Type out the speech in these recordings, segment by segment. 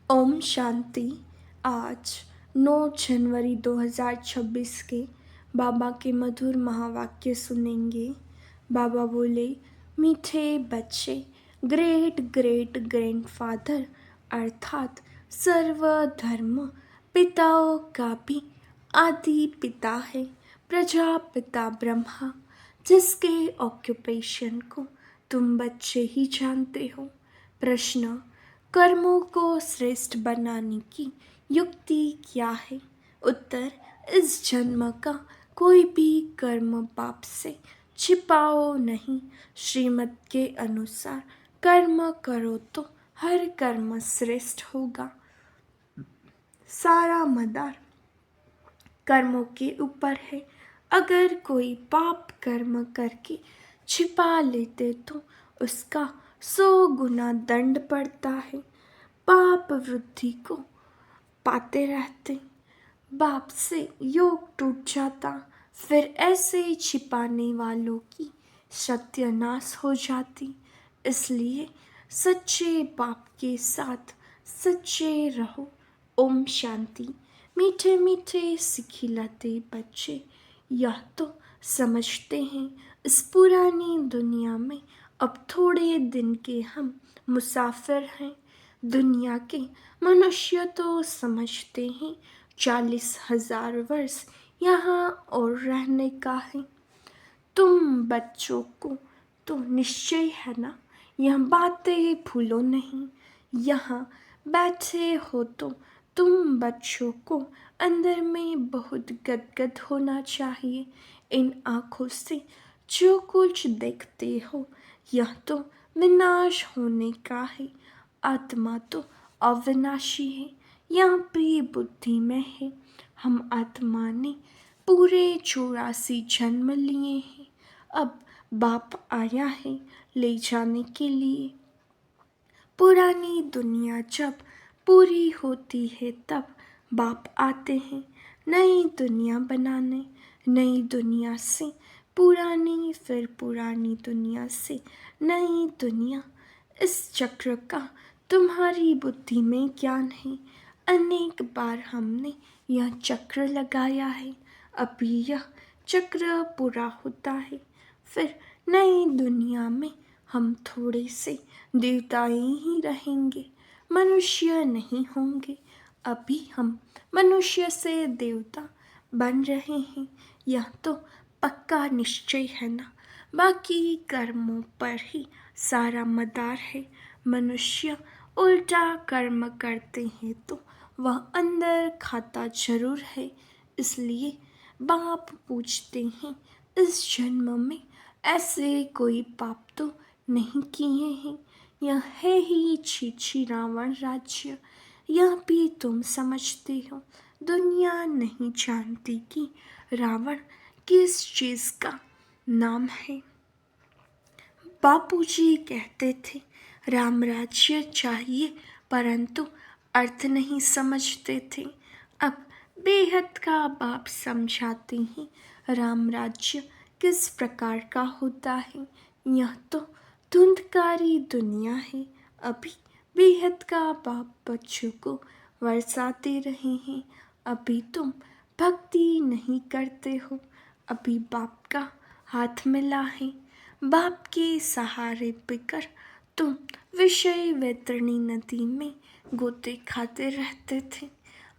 ओम शांति। आज 9 जनवरी 2026 के बाबा के मधुर महावाक्य सुनेंगे। बाबा बोले, मीठे बच्चे, ग्रेट ग्रेट ग्रैंडफादर अर्थात सर्वधर्म पिताओं का भी आदि पिता है प्रजापिता ब्रह्मा, जिसके ऑक्यूपेशन को तुम बच्चे ही जानते हो। प्रश्न, कर्मों को श्रेष्ठ बनाने की युक्ति क्या है? उत्तर, इस जन्म का कोई भी कर्म पाप से छिपाओ नहीं। श्रीमत के अनुसार कर्म करो तो हर कर्म श्रेष्ठ होगा। सारा मदार कर्मों के ऊपर है। अगर कोई पाप कर्म करके छिपा लेते तो उसका 100 गुना दंड पड़ता है। पाप वृद्धि को पाते रहते, बाप से योग टूट जाता, फिर ऐसे छिपाने वालों की सत्यानाश हो जाती। इसलिए सच्चे बाप के साथ सच्चे रहो। ओम शांति। मीठे मीठे सिखिलाते बच्चे यह तो समझते हैं, इस पुरानी दुनिया में अब थोड़े दिन के हम मुसाफिर हैं। दुनिया के मनुष्य तो समझते हैं 40,000 वर्ष यहाँ और रहने का है। तुम बच्चों को तो निश्चय है ना, यह बातें भूलो नहीं। यहाँ बैठे हो तो तुम बच्चों को अंदर में बहुत गदगद होना चाहिए। इन आँखों से जो कुछ देखते हो यह तो विनाश होने का है। आत्मा तो अविनाशी है, यह भी बुद्धि में है। हम आत्मा ने पूरे 84 जन्म लिए हैं। अब बाप आया है ले जाने के लिए। पुरानी दुनिया जब पूरी होती है तब बाप आते हैं नई दुनिया बनाने। नई दुनिया से पुरानी, फिर पुरानी दुनिया से नई दुनिया। इस चक्र का तुम्हारी बुद्धि में ज्ञान है। अनेक बार हमने यह चक्र लगाया है। अभी यह चक्र पूरा होता है, फिर नई दुनिया में हम थोड़े से देवताएं ही रहेंगे, मनुष्य नहीं होंगे। अभी हम मनुष्य से देवता बन रहे हैं, यह तो पक्का निश्चय है ना। बाकी कर्मों पर ही सारा मदार है। मनुष्य उल्टा कर्म करते हैं तो वह अंदर खाता जरूर है। इसलिए बाप पूछते हैं, इस जन्म में ऐसे कोई पाप तो नहीं किए हैं। यह है ही छी रावण राज्य। यह भी तुम समझते हो। दुनिया नहीं जानती कि रावण किस चीज़ का नाम है। बापूजी कहते थे राम राज्य चाहिए, परंतु अर्थ नहीं समझते थे। अब बेहद का बाप समझाते हैं राम राज्य किस प्रकार का होता है। यह तो धुंधकारी दुनिया है। अभी बेहद का बाप बच्चों को वर्षाते रहे हैं। अभी तुम भक्ति नहीं करते हो। अभी बाप का हाथ मिला है। बाप के सहारे पिकर तुम विषय वैतरणी नदी में गोते खाते रहते थे।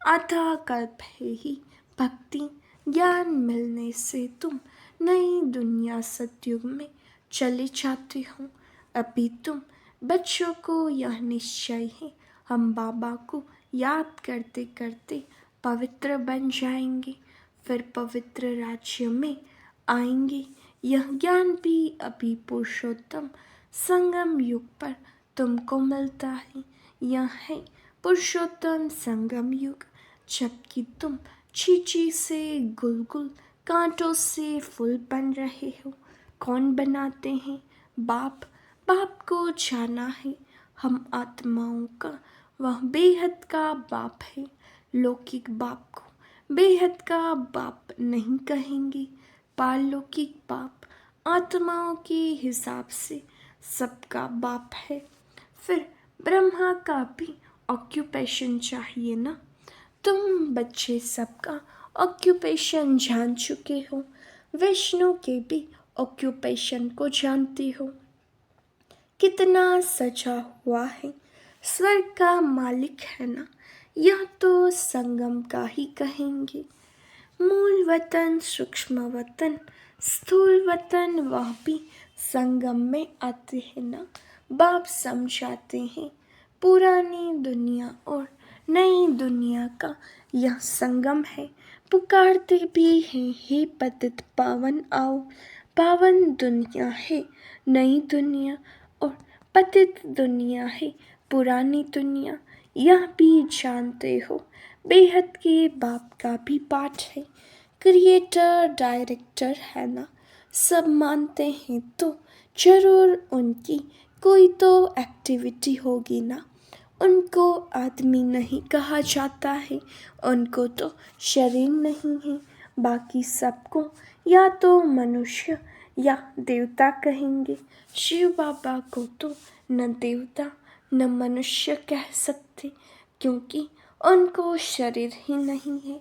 आधा कल्प है ही भक्ति ज्ञान मिलने से तुम नई दुनिया सतयुग में चले जाते हो। अभी तुम बच्चों को यह निश्चय है, हम बाबा को याद करते करते पवित्र बन जाएंगे, फिर पवित्र राज्य में आएंगे। यह ज्ञान भी अभी पुरुषोत्तम संगम युग पर तुमको मिलता है। यह है पुरुषोत्तम संगम युग, जबकि तुम चीची से गुलगुल, कांटों से फूल बन रहे हो। कौन बनाते हैं? बाप। बाप को जाना है। हम आत्माओं का वह बेहद का बाप है। लौकिक बाप को बेहद का बाप नहीं कहेंगे। पारलौकिक बाप आत्माओं के हिसाब से सबका बाप है। फिर ब्रह्मा का भी ऑक्यूपेशन चाहिए ना। तुम बच्चे सबका ऑक्यूपेशन जान चुके हो, विष्णु के भी ऑक्यूपेशन को जानते हो। कितना सजा हुआ है, स्वर्ग का मालिक है ना, यह तो संगम का ही कहेंगे। मूल वतन, सूक्ष्म वतन, स्थूल वतन, वह भी संगम में आते हैं ना। बाप समझाते हैं पुरानी दुनिया और नई दुनिया का यह संगम है। पुकारते भी हैं, हे पतित पावन आओ। पावन दुनिया है नई दुनिया और पतित दुनिया है पुरानी दुनिया। यह भी जानते हो बेहद के बाप का भी पाठ है। क्रिएटर डायरेक्टर है ना, सब मानते हैं तो जरूर उनकी कोई तो एक्टिविटी होगी ना। उनको आदमी नहीं कहा जाता है, उनको तो शरीर नहीं है। बाकी सबको या तो मनुष्य या देवता कहेंगे। शिव बाबा को तो न देवता न मनुष्य कह सकते, क्योंकि उनको शरीर ही नहीं है।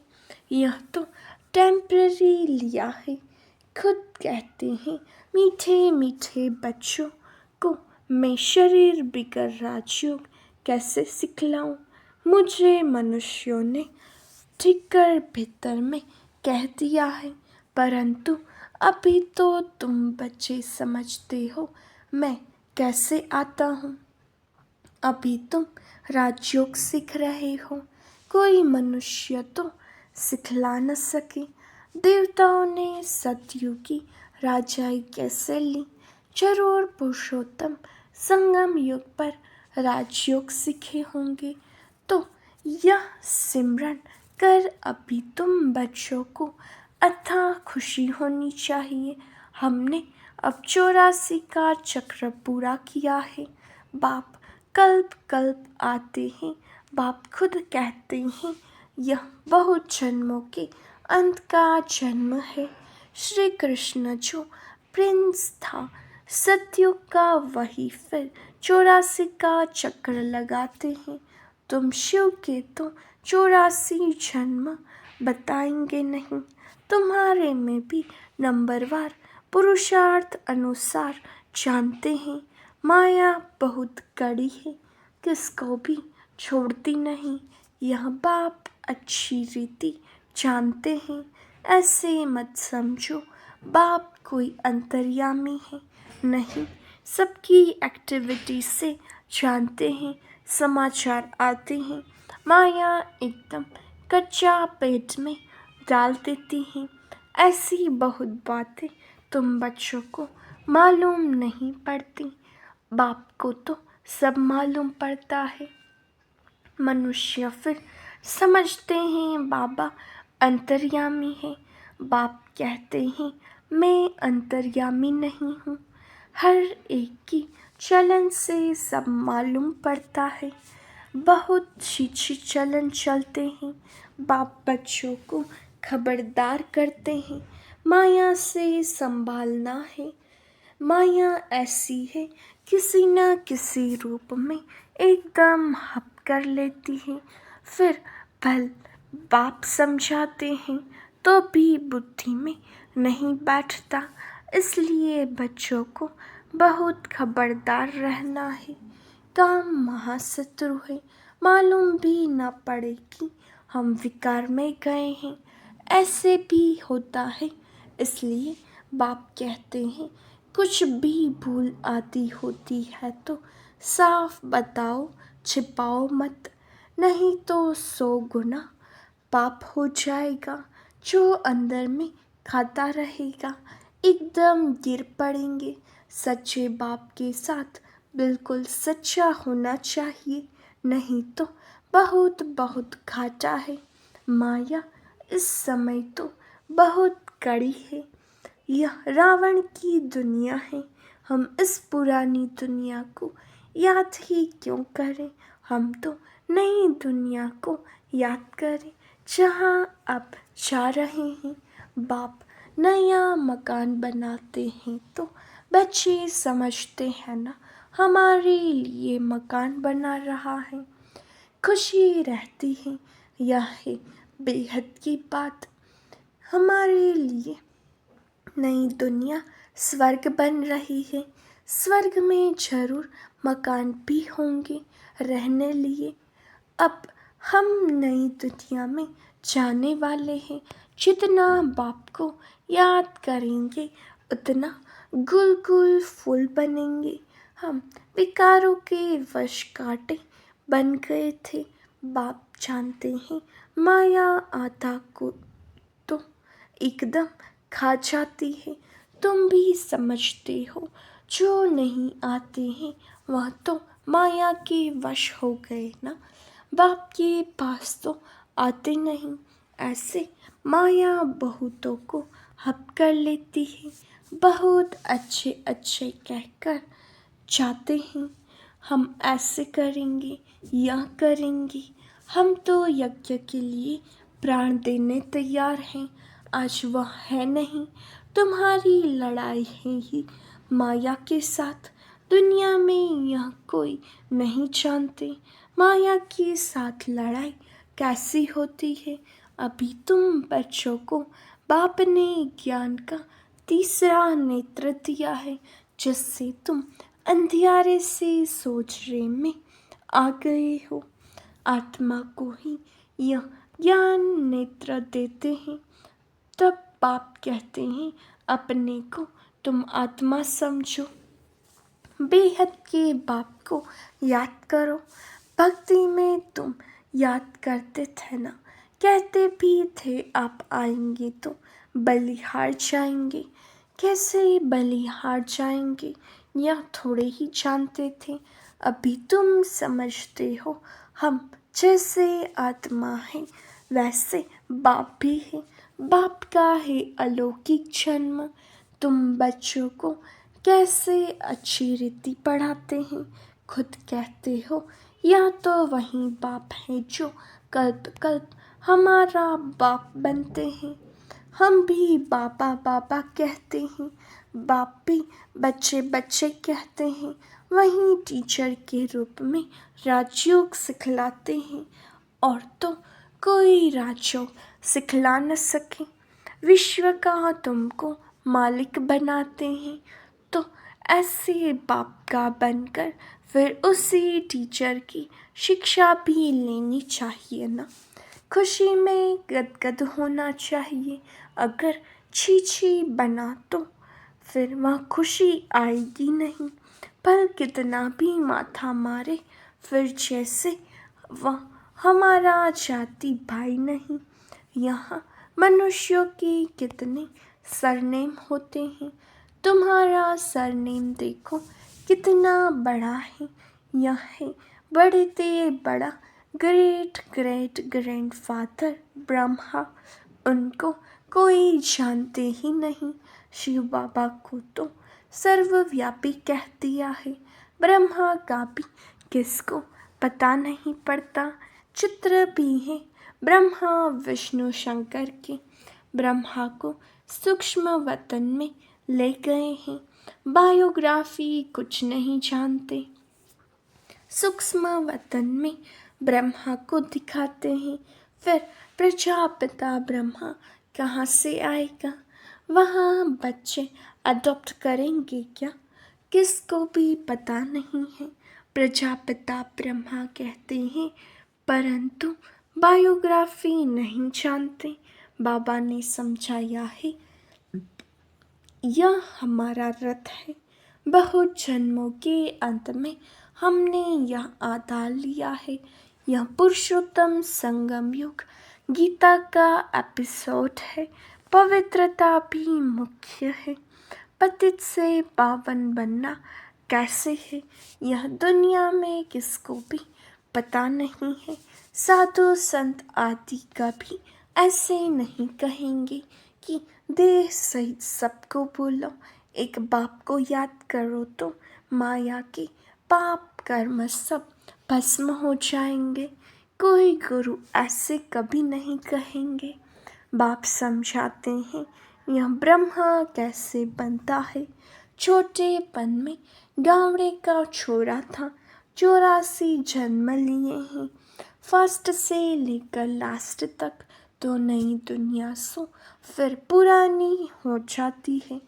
यह तो टेम्पररी लिया है। खुद कहते हैं मीठे मीठे बच्चों को मैं शरीर बिगर राजयोग कैसे सिखलाऊं। मुझे मनुष्यों ने ठीक कर भीतर में कह दिया है, परंतु अभी तो तुम बच्चे समझते हो मैं कैसे आता हूँ। अभी तुम राजयोग सीख रहे हो, कोई मनुष्य तो सिखला न सके। देवताओं ने सतयुगी राजाई कैसे ली, जरूर पुरुषोत्तम संगम युग पर राजयोग सीखे होंगे। तो यह सिमरन कर अभी तुम बच्चों को अथाह खुशी होनी चाहिए। हमने अब 84 का चक्र पूरा किया है। बाप कल्प कल्प आते हैं। बाप खुद कहते हैं यह बहुत जन्मों के अंत का जन्म है। श्री कृष्ण जो प्रिंस था सतयुग का, वही फिर 84 का चक्र लगाते हैं। तुम शिव के तो 84 जन्म बताएंगे नहीं, तुम्हारे में भी नंबरवार पुरुषार्थ अनुसार जानते हैं। माया बहुत कड़ी है, किसको भी छोड़ती नहीं, यह बाप अच्छी रीति जानते हैं। ऐसे मत समझो बाप कोई अंतर्यामी है, नहीं, सबकी एक्टिविटी से जानते हैं। समाचार आते हैं, माया एकदम कच्चा पेट में डाल देती हैं। ऐसी बहुत बातें तुम बच्चों को मालूम नहीं पड़ती, बाप को तो सब मालूम पड़ता है। मनुष्य फिर समझते हैं बाबा अंतर्यामी है। बाप कहते हैं मैं अंतर्यामी नहीं हूँ। हर एक की चलन से सब मालूम पड़ता है। बहुत छीछी चलन चलते हैं। बाप बच्चों को खबरदार करते हैं, माया से संभालना है। माया ऐसी है किसी न किसी रूप में एकदम हप कर लेती है। फिर भल बाप समझाते हैं तो भी बुद्धि में नहीं बैठता। इसलिए बच्चों को बहुत खबरदार रहना है। काम महाशत्रु है, मालूम भी न पड़े कि हम विकार में गए हैं। ऐसे भी होता है, इसलिए बाप कहते हैं कुछ भी भूल आती होती है तो साफ बताओ, छिपाओ मत, नहीं तो 100 गुना पाप हो जाएगा। जो अंदर में खाता रहेगा एकदम गिर पड़ेंगे। सच्चे बाप के साथ बिल्कुल सच्चा होना चाहिए, नहीं तो बहुत बहुत घाटा है। माया इस समय तो बहुत कड़ी है। यह रावण की दुनिया है। हम इस पुरानी दुनिया को याद ही क्यों करें, हम तो नई दुनिया को याद करें जहाँ अब जा रहे हैं। बाप नया मकान बनाते हैं तो बच्चे समझते हैं ना हमारे लिए मकान बना रहा है। खुशी रहती है, यह है बेहद की बात हमारे लिए। नई दुनिया स्वर्ग बन रही है, स्वर्ग में जरूर मकान भी होंगे रहने लिए। अब हम नई दुनिया में जाने वाले हैं, जितना बाप को याद करेंगे उतना गुल गुल फूल बनेंगे। हम विकारों के वश कांटे बन गए थे, बाप जानते हैं माया आधा को तो एकदम खा जाती है। तुम भी समझते हो, जो नहीं आते हैं वह तो माया के वश हो गए ना। बाप के पास तो आते नहीं, ऐसे माया बहुतों को हप कर लेती है। बहुत अच्छे अच्छे कहकर जाते हैं, हम ऐसे करेंगे, यह करेंगे। हम तो यज्ञ के लिए प्राण देने तैयार हैं, आज वह है नहीं। तुम्हारी लड़ाई है ही माया के साथ, दुनिया में यह कोई नहीं जानते माया के साथ लड़ाई कैसी होती है। अभी तुम बच्चों को बाप ने ज्ञान का तीसरा नेत्र दिया है, जिससे तुम अंधियारे से सोचने में आ गए हो। आत्मा को ही यह ज्ञान नेत्र देते हैं, तब बाप कहते हैं अपने को तुम आत्मा समझो। बेहद के बाप को याद करो, भक्ति में तुम याद करते थे ना, कहते भी थे आप आएंगे तो बलिहार जाएंगे। कैसे बलिहार जाएंगे यह थोड़े ही जानते थे, अभी तुम समझते हो। हम जैसे आत्मा है वैसे बाप भी है, बाप का है अलौकिक जन्म। तुम बच्चों को कैसे अच्छी रीति पढ़ाते हैं, खुद कहते हो या तो वही बाप है जो कल्प कल्प हमारा बाप बनते हैं। हम भी बाबा बाबा कहते हैं, बाप भी बच्चे बच्चे कहते हैं। वहीं टीचर के रूप में राजयोग सिखलाते हैं, और तो कोई राजयोग सिखला न सके। विश्व का तुमको मालिक बनाते हैं, तो ऐसे बाप का बनकर फिर उसी टीचर की शिक्षा भी लेनी चाहिए ना। खुशी में गदगद होना चाहिए, अगर छी छी बना तो फिर वह खुशी आएगी नहीं। पर कितना भी माथा मारे फिर जैसे वह हमारा जाति भाई नहीं। यहाँ मनुष्यों के कितने सरनेम होते हैं, तुम्हारा सरनेम देखो कितना बड़ा है। यह है बड़े ते बड़ा ग्रेट ग्रेट ग्रैंडफादर ब्रह्मा, उनको कोई जानते ही नहीं। शिव बाबा को तो सर्वव्यापी कह दिया है, ब्रह्मा का भी किसको पता नहीं पड़ता। चित्र भी है ब्रह्मा विष्णु शंकर के, ब्रह्मा को सूक्ष्म वतन में ले गए हैं, बायोग्राफी कुछ नहीं जानते। सूक्ष्म वतन में ब्रह्मा को दिखाते हैं, फिर प्रजापिता ब्रह्मा कहाँ से आएगा, वहाँ बच्चे अडॉप्ट करेंगे क्या, किसको भी पता नहीं है। प्रजापिता ब्रह्मा कहते हैं, परंतु बायोग्राफी नहीं जानते। बाबा ने समझाया है, यह हमारा रथ है, बहुत जन्मों के अंत में हमने यह आधार लिया है। यह पुरुषोत्तम संगम युग गीता का एपिसोड है, पवित्रता भी मुख्य है। पतित से पावन बनना कैसे है, यह दुनिया में किसको भी पता नहीं है। साधु संत आदि कभी ऐसे नहीं कहेंगे कि देह सहित सबको बोलो, एक बाप को याद करो तो माया के पाप कर्म सब भस्म हो जाएंगे। कोई गुरु ऐसे कभी नहीं कहेंगे। बाप समझाते हैं यह ब्रह्मा कैसे बनता है। छोटेपन में गावड़े का छोरा था, 84 जन्म लिए हैं, फर्स्ट से लेकर लास्ट तक तो नई दुनिया सो फिर पुरानी हो जाती है।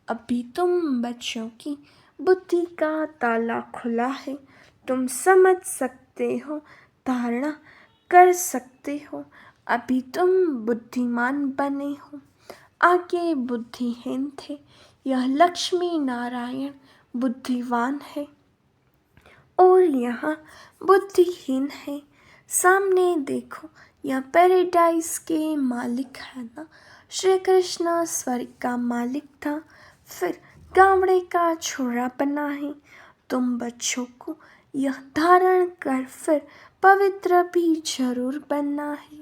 अभी तुम बच्चों की बुद्धि का ताला खुला है, तुम समझ सकते हो, धारणा कर सकते हो, अभी तुम बुद्धिमान बने हो। आगे बुद्धिहीन थे, यह लक्ष्मी नारायण बुद्धिवान है और यहाँ बुद्धिहीन है। सामने देखो, यह पैराडाइज के मालिक है ना। श्री कृष्ण स्वर्ग का मालिक था, फिर गावड़े का छोरा बना है। तुम बच्चों को यह धारण कर फिर पवित्र भी जरूर बनना है।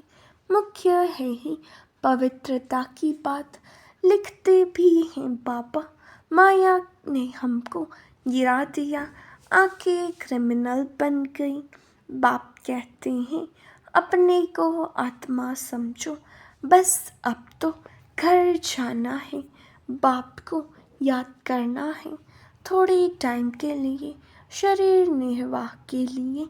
मुख्य है ही पवित्रता की बात, लिखते भी हैं बाबा। माया ने हमको गिरा दिया, आंखें क्रिमिनल बन गई। बाप कहते हैं अपने को आत्मा समझो, बस अब तो घर जाना है। बाप को याद करना है थोड़े टाइम के लिए, शरीर निर्वाह के लिए।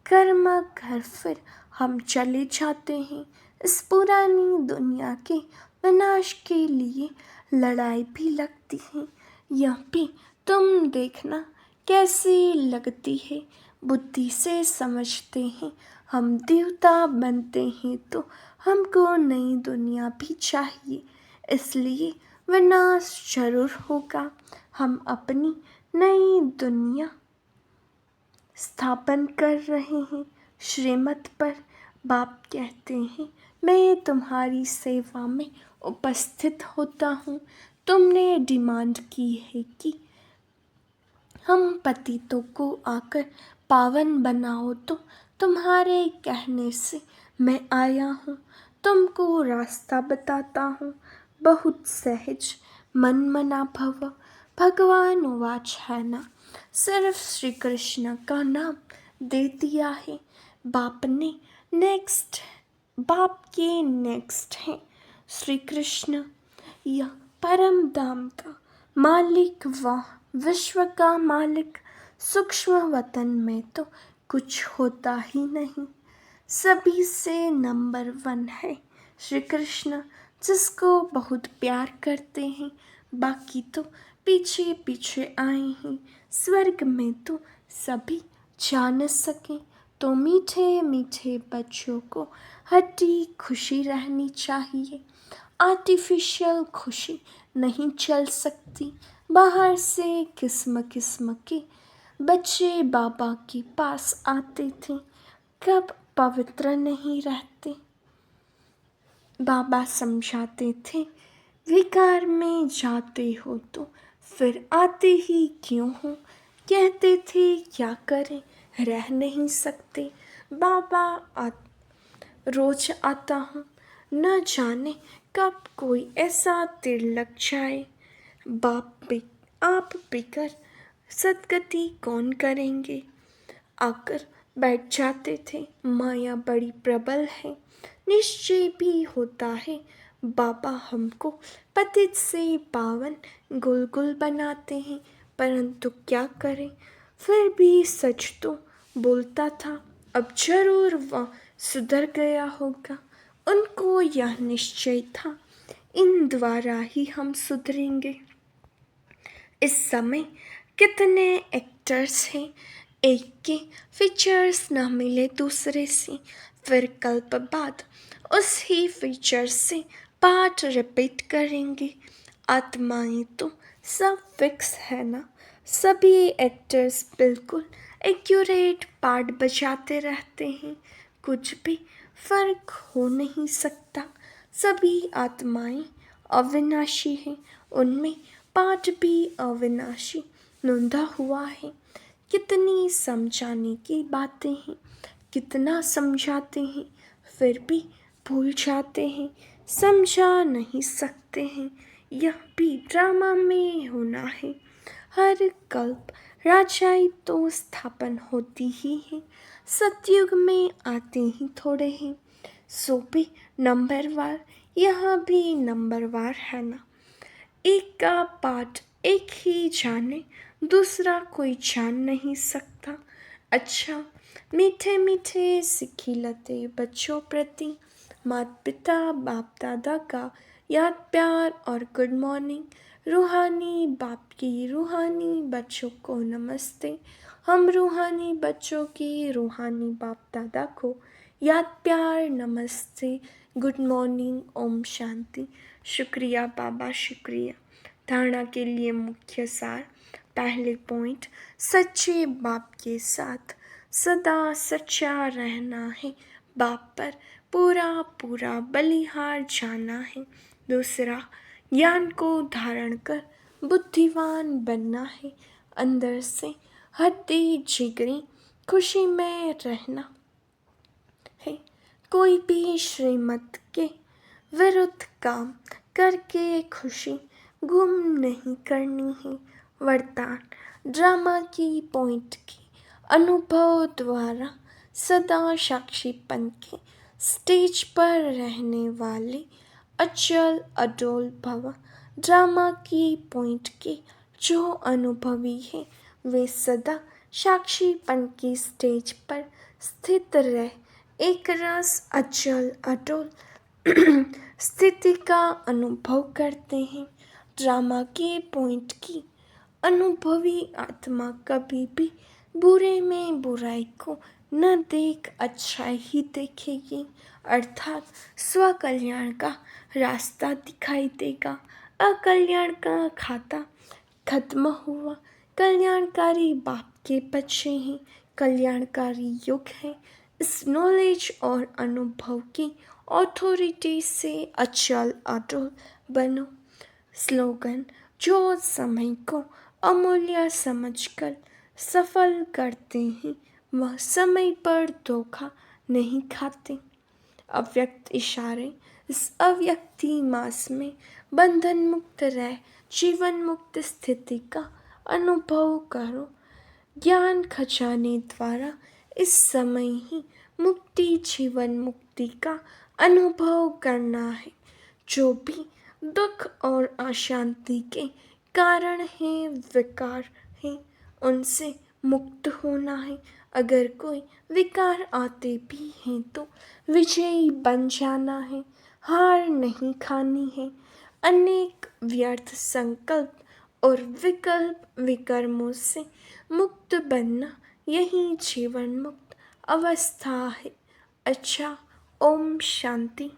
कर्म घर फिर हम चले जाते हैं। इस पुरानी दुनिया के विनाश के लिए लड़ाई भी लगती है। यह भी तुम देखना कैसी लगती है। बुद्धि से समझते हैं हम देवता बनते हैं तो हमको नई दुनिया भी चाहिए, इसलिए विनाश जरूर होगा। हम अपनी नई दुनिया स्थापन कर रहे हैं श्रीमत पर। बाप कहते हैं मैं तुम्हारी सेवा में उपस्थित होता हूँ। तुमने डिमांड की है कि हम पतितों को आकर पावन बनाओ, तो तुम्हारे कहने से मैं आया हूँ। तुमको रास्ता बताता हूँ बहुत सहज, मन मना भव। भगवान वाच है ना, सिर्फ श्री कृष्ण का नाम दे दिया है। बाप ने नेक्स्ट, बाप के नेक्स्ट हैं श्री कृष्ण। यह परम धाम का मालिक व विश्व का मालिक। सूक्ष्म वतन में तो कुछ होता ही नहीं, सभी से नंबर 1 है श्री कृष्ण, जिसको बहुत प्यार करते हैं। बाकी तो पीछे पीछे आए हैं। स्वर्ग में तो सभी जा न सके, तो मीठे मीठे बच्चों को हट्टी खुशी रहनी चाहिए। आर्टिफिशियल खुशी नहीं चल सकती। बाहर से किस्म किस्म के बच्चे बाबा के पास आते थे, कब पवित्र नहीं रहते। बाबा समझाते थे विकार में जाते हो तो फिर आते ही क्यों हो। कहते थे क्या करें, रह नहीं सकते। बाबा रोज आता हूँ, न जाने कब कोई ऐसा तीर लग जाए। आप बिकर सदगति कौन करेंगे। आकर बैठ जाते थे, माया बड़ी प्रबल है। निश्चय भी होता है बाबा हमको पतित से पावन गुलगुल बनाते हैं, परंतु क्या करें, फिर भी सच तो बोलता था। अब जरूर वह सुधर गया होगा। उनको यह निश्चय था इन द्वारा ही हम सुधरेंगे। इस समय कितने एक्टर्स हैं, एक के फीचर्स ना मिले दूसरे से, फिर कल्प बाद उसी फीचर से पार्ट रिपीट करेंगे। आत्माएं तो सब फिक्स है ना, सभी एक्टर्स बिल्कुल एक्यूरेट पार्ट बजाते रहते हैं, कुछ भी फर्क हो नहीं सकता। सभी आत्माएं अविनाशी हैं, उनमें पाठ भी अविनाशी नोंधा हुआ है। कितनी समझाने की बातें हैं, कितना समझाते हैं, फिर भी भूल जाते हैं, समझा नहीं सकते हैं। यह भी ड्रामा में होना है। हर कल्प राजाई तो स्थापन होती ही है, सतयुग में आते ही थोड़े हैं। सो भी नंबरवार, यह भी नंबरवार है ना। एक का पाठ एक ही जाने, दूसरा कोई जान नहीं सकता। अच्छा, मीठे मीठे से खिलते बच्चों प्रति माता पिता बाप दादा का याद प्यार और गुड मॉर्निंग। रूहानी बाप की रूहानी बच्चों को नमस्ते। हम रूहानी बच्चों की रूहानी बाप दादा को याद प्यार नमस्ते, गुड मॉर्निंग, ओम शांति। शुक्रिया बाबा, शुक्रिया। धारणा के लिए मुख्य सार। पहले पॉइंट, सच्चे बाप के साथ सदा सच्चा रहना है, बाप पर पूरा पूरा बलिहार जाना है। दूसरा, ज्ञान को धारण कर बुद्धिमान बनना है, अंदर से हड्डी जिगरी खुशी में रहना है। कोई भी श्रीमत के विरुद्ध काम करके खुशी गुम नहीं करनी है। वरदान, ड्रामा की पॉइंट की अनुभव द्वारा सदा साक्षीपन के स्टेज पर रहने वाले अचल अडोल भव। ड्रामा की पॉइंट के जो अनुभवी है वे सदा साक्षीपन की स्टेज पर स्थित रह एक रस अचल अटल स्थिति का अनुभव करते हैं। ड्रामा के पॉइंट की अनुभवी आत्मा कभी भी बुरे में बुराई को न देख अच्छा ही देखेगी, अर्थात स्वकल्याण का रास्ता दिखाई देगा। अकल्याण का खाता खत्म हुआ, कल्याणकारी बाप के बच्चे हैं, कल्याणकारी युग है। इस नॉलेज और अनुभव की अथॉरिटी से अचल अटल बनो। स्लोगन, जो समय को अमूल्य समझकर सफल करते हैं वह समय पर धोखा नहीं खाते। अव्यक्त इशारे, इस अव्यक्ति मास में बंधन मुक्त रह जीवन मुक्त स्थिति का अनुभव करो। ज्ञान खजाने द्वारा इस समय ही मुक्ति जीवन मुक्ति का अनुभव करना है। जो भी दुख और अशांति के कारण हैं, विकार हैं, उनसे मुक्त होना है। अगर कोई विकार आते भी हैं तो विजयी बन जाना है, हार नहीं खानी है। अनेक व्यर्थ संकल्प और विकल्प विकर्मों से मुक्त बनना यही जीवन मुक्त अवस्था है। अच्छा, ओम शांति।